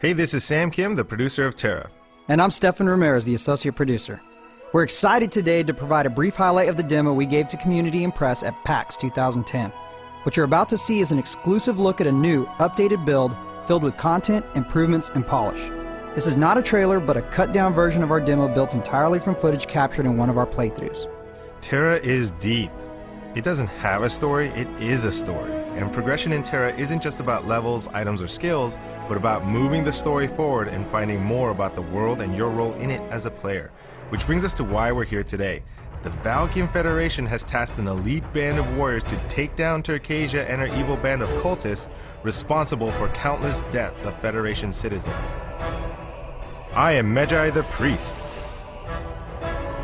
Hey, this is Sam Kim, the producer of TERA. And I'm Stefan Ramirez, the associate producer. We're excited today to provide a brief highlight of the demo we gave to community and press at PAX 2010. What you're about to see is an exclusive look at a new, updated build filled with content, improvements, and polish. This is not a trailer, but a cut-down version of our demo built entirely from footage captured in one of our playthroughs. TERA is deep. It doesn't have a story, it is a story. And progression in TERA isn't just about levels, items, or skills, but about moving the story forward and finding more about the world and your role in it as a player. Which brings us to why we're here today. The Valkyrian Federation has tasked an elite band of warriors to take down Turkasia and her evil band of cultists responsible for countless deaths of Federation citizens. I am Medjai the Priest.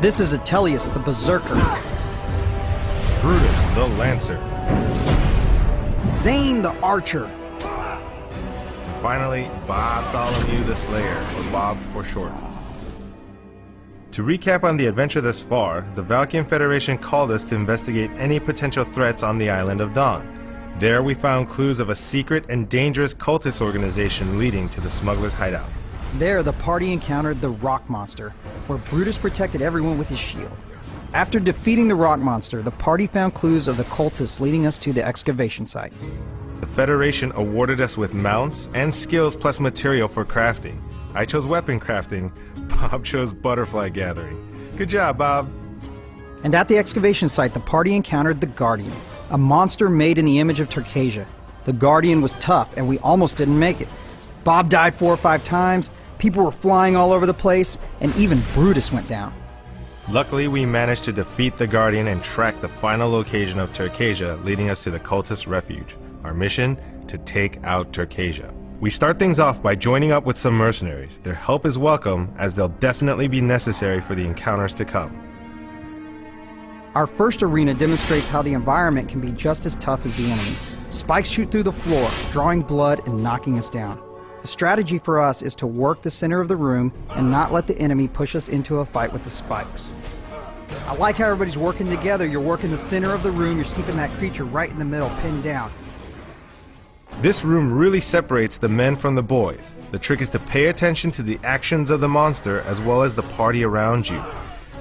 This is Atelius the Berserker. Brutus the Lancer. Zane the Archer. And finally, Bartholomew the Slayer, or Bob for short. To recap on the adventure thus far, the Valkyrian Federation called us to investigate any potential threats on the island of Dawn. There we found clues of a secret and dangerous cultist organization leading to the smuggler's hideout. There, the party encountered the Rock Monster, where Brutus protected everyone with his shield. After defeating the Rock Monster, the party found clues of the cultists leading us to the excavation site. The Federation awarded us with mounts and skills plus material for crafting. I chose weapon crafting, Bob chose butterfly gathering. Good job, Bob. And at the excavation site, the party encountered the Guardian, a monster made in the image of Turkasia. The Guardian was tough, and we almost didn't make it. Bob died 4 or 5 times, people were flying all over the place, and even Brutus went down. Luckily, we managed to defeat the Guardian and track the final location of Turkasia, leading us to the cultist refuge. Our mission? To take out Turkasia. We start things off by joining up with some mercenaries. Their help is welcome, as they'll definitely be necessary for the encounters to come. Our first arena demonstrates how the environment can be just as tough as the enemy. Spikes shoot through the floor, drawing blood and knocking us down. The strategy for us is to work the center of the room and not let the enemy push us into a fight with the spikes. I like how everybody's working together. You're working the center of the room, you're keeping that creature right in the middle, pinned down. This room really separates the men from the boys. The trick is to pay attention to the actions of the monster as well as the party around you.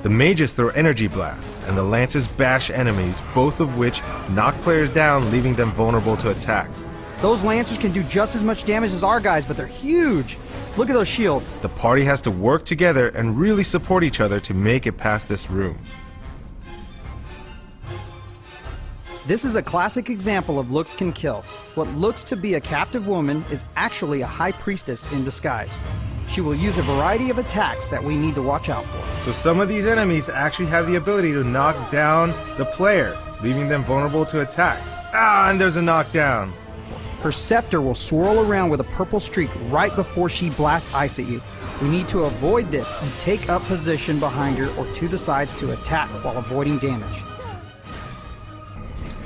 The mages throw energy blasts, and the lancers bash enemies, both of which knock players down, leaving them vulnerable to attacks. Those lancers can do just as much damage as our guys, but they're huge! Look at those shields! The party has to work together and really support each other to make it past this room. This is a classic example of looks can kill. What looks to be a captive woman is actually a high priestess in disguise. She will use a variety of attacks that we need to watch out for. So some of these enemies actually have the ability to knock down the player, leaving them vulnerable to attacks. Ah, and there's a knockdown. Her scepter will swirl around with a purple streak right before she blasts ice at you. We need to avoid this and take up position behind her or to the sides to attack while avoiding damage.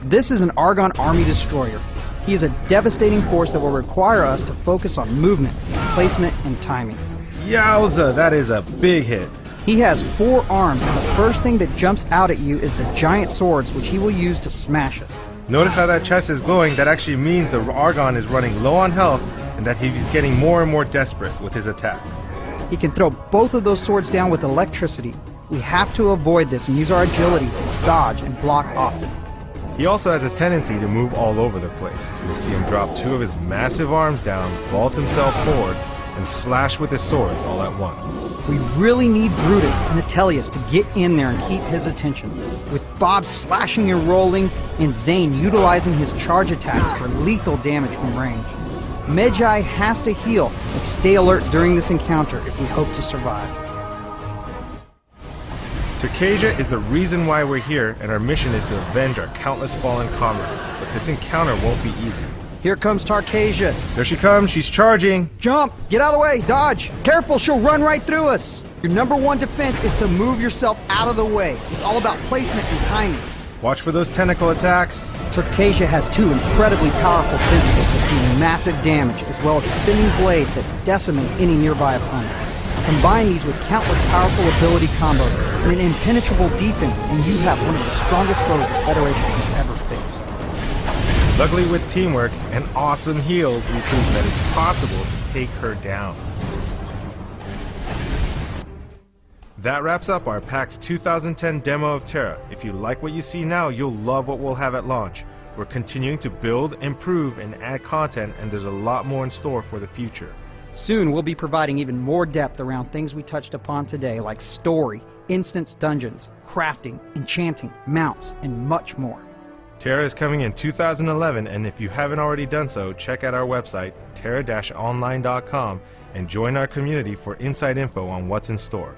This is an Argon army destroyer. He is a devastating force that will require us to focus on movement, placement, and timing. Yowza, that is a big hit. He has 4 arms, and the first thing that jumps out at you is the giant swords, which he will use to smash us. Notice how that chest is glowing. That actually means the Argon is running low on health and that he's getting more and more desperate with his attacks. He can throw both of those swords down with electricity. We have to avoid this and use our agility to dodge and block often. He also has a tendency to move all over the place. You'll see him drop 2 of his massive arms down, vault himself forward, and slash with his swords all at once. We really need Brutus and Atelius to get in there and keep his attention. With Bob slashing and rolling, and Zane utilizing his charge attacks for lethal damage from range. Medjai has to heal and stay alert during this encounter if we hope to survive. Turkasia is the reason why we're here, and our mission is to avenge our countless fallen comrades. But this encounter won't be easy. Here comes Turkasia. There she comes, she's charging. Jump! Get out of the way! Dodge! Careful, she'll run right through us! Your #1 defense is to move yourself out of the way. It's all about placement and timing. Watch for those tentacle attacks. Turkasia has 2 incredibly powerful tentacles that do massive damage, as well as spinning blades that decimate any nearby opponent. Combine these with countless powerful ability combos and an impenetrable defense, and you have one of the strongest foes the Federation has ever faced. Luckily, with teamwork and awesome heals, we proved that it's possible to take her down. That wraps up our PAX 2010 demo of TERA. If you like what you see now, you'll love what we'll have at launch. We're continuing to build, improve, and add content, and there's a lot more in store for the future. Soon we'll be providing even more depth around things we touched upon today, like story, instance dungeons, crafting, enchanting, mounts, and much more. TERA is coming in 2011, and if you haven't already done so, check out our website, TERA-online.com, and join our community for inside info on what's in store.